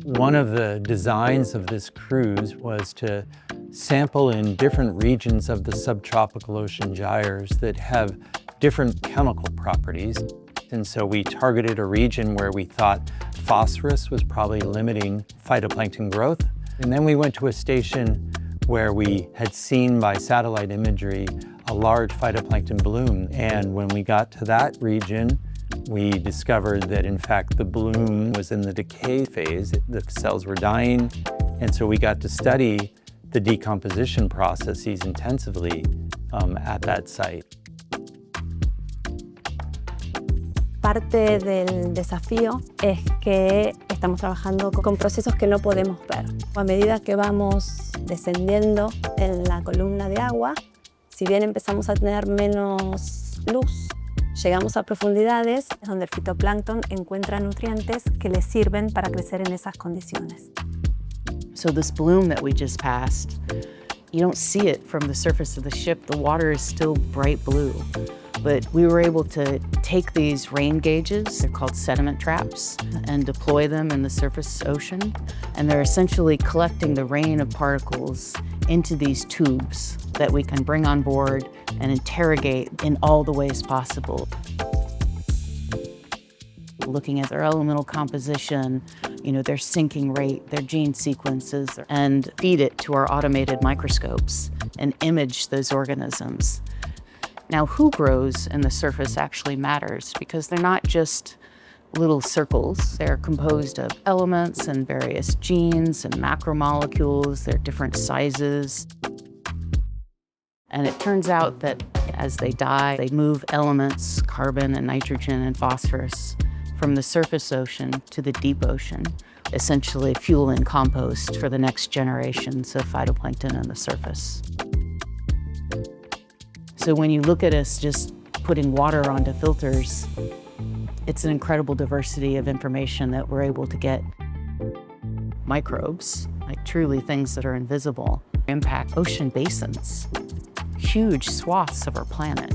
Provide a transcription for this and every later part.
One of the designs of this cruise was to sample in different regions of the subtropical ocean gyres that have different chemical properties. And so we targeted a region where we thought phosphorus was probably limiting phytoplankton growth. And then we went to a station where we had seen by satellite imagery a large phytoplankton bloom. And when we got to that region, we discovered that in fact the bloom was in the decay phase. The cells were dying, and so we got to study the decomposition processes intensively at that site. Parte del desafío es que estamos trabajando con procesos que no podemos ver. A medida que vamos descendiendo en la columna de agua, si bien empezamos a tener menos luz, llegamos a profundidades donde el fitoplancton encuentra nutrientes que le sirven para crecer en esas condiciones. So this bloom that we just passed, you don't see it from the surface of the ship. The water is still bright blue. But we were able to take these rain gauges, they're called sediment traps, and deploy them in the surface ocean. And they're essentially collecting the rain of particles into these tubes that we can bring on board and interrogate in all the ways possible. Looking at their elemental composition, their sinking rate, their gene sequences, and feed it to our automated microscopes and image those organisms. Now, who grows in the surface actually matters because they're not just little circles. They're composed of elements and various genes and macromolecules. They're different sizes. And it turns out that as they die, they move elements, carbon and nitrogen and phosphorus, from the surface ocean to the deep ocean, essentially fuel and compost for the next generations of phytoplankton on the surface. So when you look at us just putting water onto filters, it's an incredible diversity of information that we're able to get. Microbes, like truly things that are invisible, impact ocean basins, huge swaths of our planet.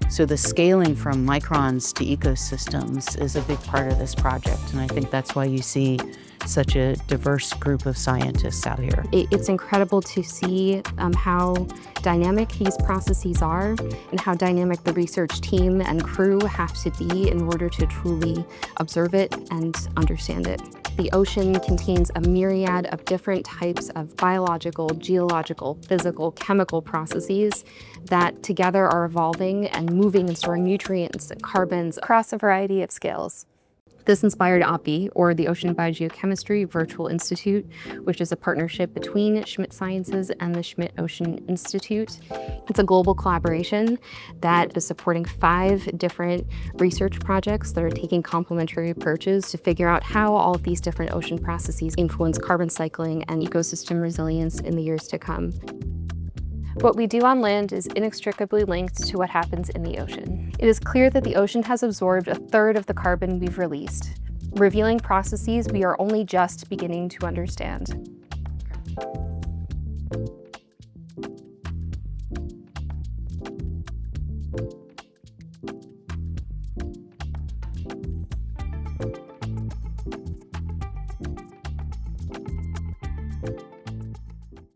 So the scaling from microns to ecosystems is a big part of this project, and I think that's why you see such a diverse group of scientists out here. It's incredible to see how dynamic these processes are and how dynamic the research team and crew have to be in order to truly observe it and understand it. The ocean contains a myriad of different types of biological, geological, physical, chemical processes that together are evolving and moving and storing nutrients and carbons across a variety of scales. This inspired OPI, or the Ocean Biogeochemistry Virtual Institute, which is a partnership between Schmidt Sciences and the Schmidt Ocean Institute. It's a global collaboration that is supporting 5 different research projects that are taking complementary approaches to figure out how all of these different ocean processes influence carbon cycling and ecosystem resilience in the years to come. What we do on land is inextricably linked to what happens in the ocean. It is clear that the ocean has absorbed 1/3 of the carbon we've released, revealing processes we are only just beginning to understand.